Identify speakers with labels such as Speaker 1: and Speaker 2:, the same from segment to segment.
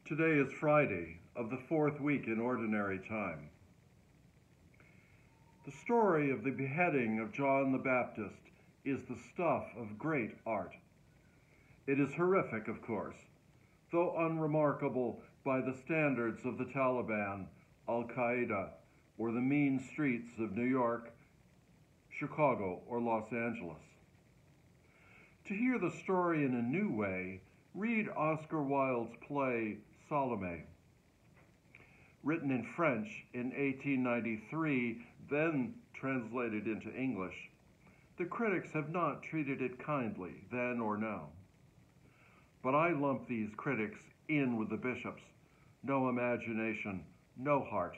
Speaker 1: Today is Friday of the fourth week in Ordinary Time. The story of the beheading of John the Baptist is the stuff of great art. It is horrific, of course, though unremarkable by the standards of the Taliban, Al-Qaeda, or the mean streets of New York, Chicago, or Los Angeles. To hear the story in a new way, read Oscar Wilde's play Salome. Written in French in 1893, then translated into English, the critics have not treated it kindly then or now. But I lump these critics in with the bishops. No imagination, no heart.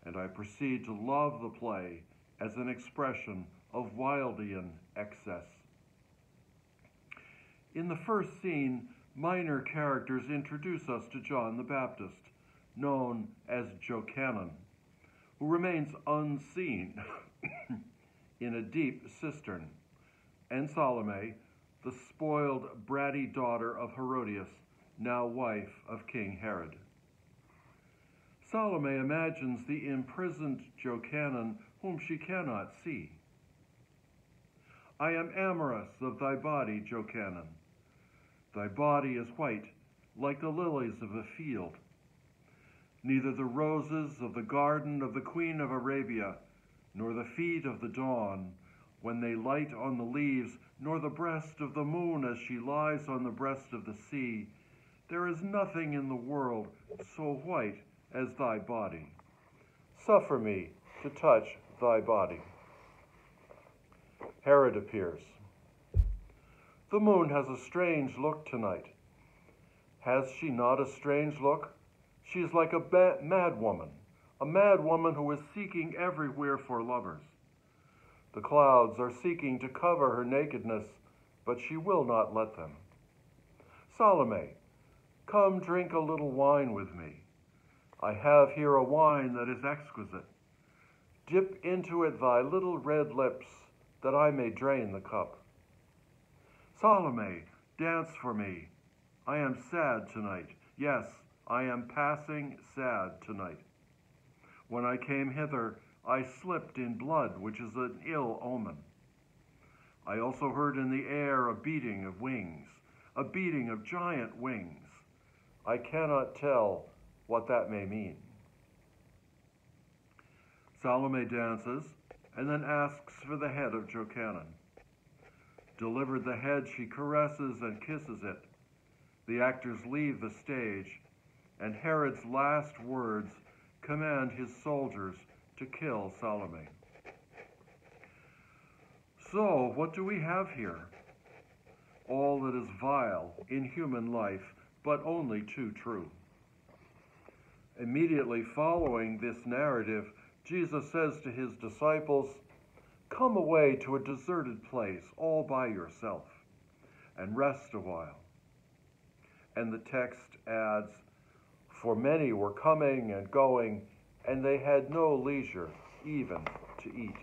Speaker 1: And I proceed to love the play as an expression of Wildean excess. In the first scene, minor characters introduce us to John the Baptist, known as Jochanan, who remains unseen in a deep cistern, and Salome, the spoiled, bratty daughter of Herodias, now wife of King Herod. Salome imagines the imprisoned Jochanan whom she cannot see. I am amorous of thy body, Jochanan. Thy body is white, like the lilies of the field. Neither the roses of the garden of the Queen of Arabia, nor the feet of the dawn, when they light on the leaves, nor the breast of the moon as she lies on the breast of the sea, there is nothing in the world so white as thy body. Suffer me to touch thy body. Herod appears. The moon has a strange look tonight. Has she not a strange look? She is like a mad woman who is seeking everywhere for lovers. The clouds are seeking to cover her nakedness, but she will not let them. Salome, come drink a little wine with me. I have here a wine that is exquisite. Dip into it thy little red lips, that I may drain the cup. Salome, dance for me. I am sad tonight. Yes, I am passing sad tonight. When I came hither, I slipped in blood, which is an ill omen. I also heard in the air a beating of wings, a beating of giant wings. I cannot tell what that may mean. Salome dances, and then asks for the head of Jochanan. Delivered the head, she caresses and kisses it. The actors leave the stage, and Herod's last words command his soldiers to kill Salome. So, what do we have here? All that is vile in human life, but only too true. Immediately following this narrative, Jesus says to his disciples, "Come away to a deserted place all by yourself and rest a while." And the text adds, "For many were coming and going, and they had no leisure even to eat."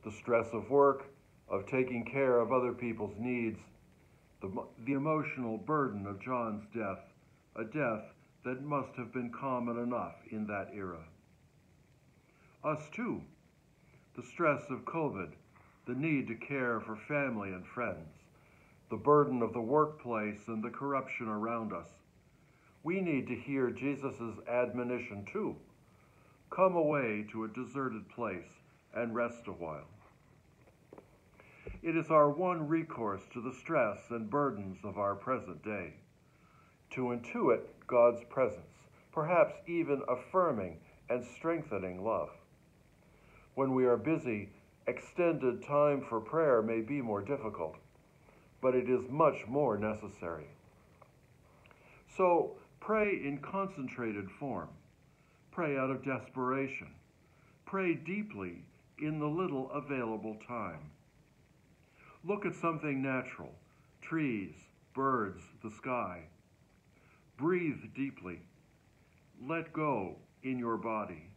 Speaker 1: The stress of work, of taking care of other people's needs, the emotional burden of John's death, a death that must have been common enough in that era. Us too, the stress of COVID, the need to care for family and friends, the burden of the workplace and the corruption around us. We need to hear Jesus' admonition too. Come away to a deserted place and rest a while. It is our one recourse to the stress and burdens of our present day, to intuit God's presence, perhaps even affirming and strengthening love. When we are busy, extended time for prayer may be more difficult, but it is much more necessary. So pray in concentrated form. Pray out of desperation. Pray deeply in the little available time. Look at something natural, trees, birds, the sky. Breathe deeply. Let go in your body.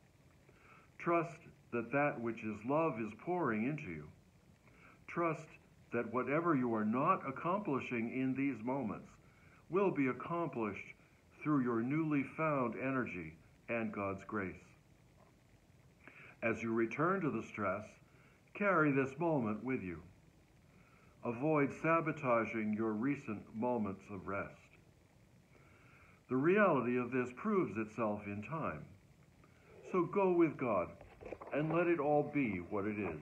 Speaker 1: Trust that which is love is pouring into you. Trust that whatever you are not accomplishing in these moments, will be accomplished through your newly found energy and God's grace. As you return to the stress, carry this moment with you. Avoid sabotaging your recent moments of rest. The reality of this proves itself in time. So go with God and let it all be what it is.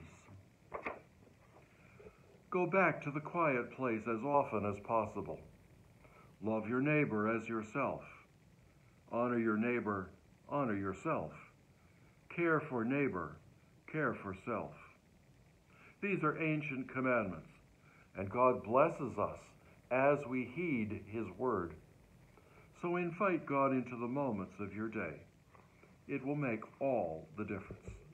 Speaker 1: Go back to the quiet place as often as possible. Love your neighbor as yourself. Honor your neighbor, honor yourself. Care for neighbor, care for self. These are ancient commandments, and God blesses us as we heed his word. So invite God into the moments of your day. It will make all the difference.